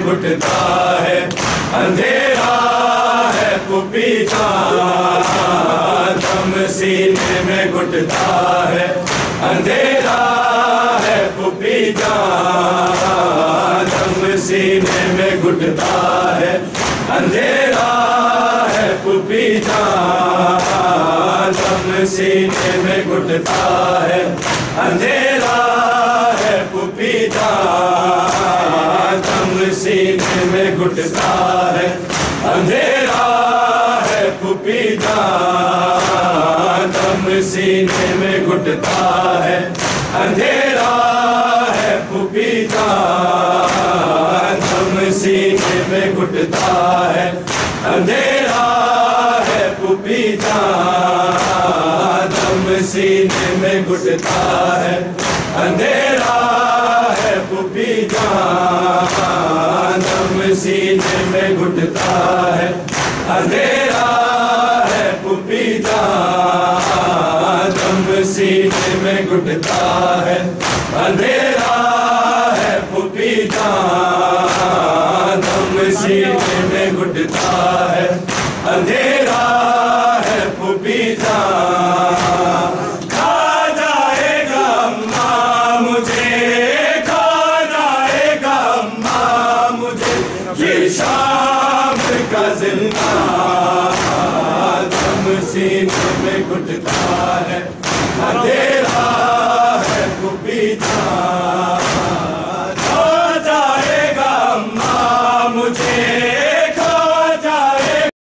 घुटता है, अंधेरा है पुपी जान, दम सीने में घुटता है, अंधेरा है पुपी जान, दम सीने में घुटता है, अंधेरा है पुपी जान, दम सीने में घुटता है, अंधेरा है पुपी जान, दम सीने में घुटता है, अंधेरा है पुपी जान, दम सीने में घुटता है, अंधेरा है पुपी जान, दम सीने में घुटता है, अंधेरा है पुपी जान, दम सीने में घुटता है, अंधेरा है पुपी जान, दम सीने में घुटता है, अंधेरा है पुपी जान, दम सीने में घुटता है, अंधेरा है पुपी जान, दम सीने में घुटता है, अंधेरा है पुपी जान। खा जाएगा अम्मा मुझे, खा जाएगा अम्मा मुझे, ये शाम का जिंदा, दम सीने में घुटता है, अंधेरा है पुपी जान।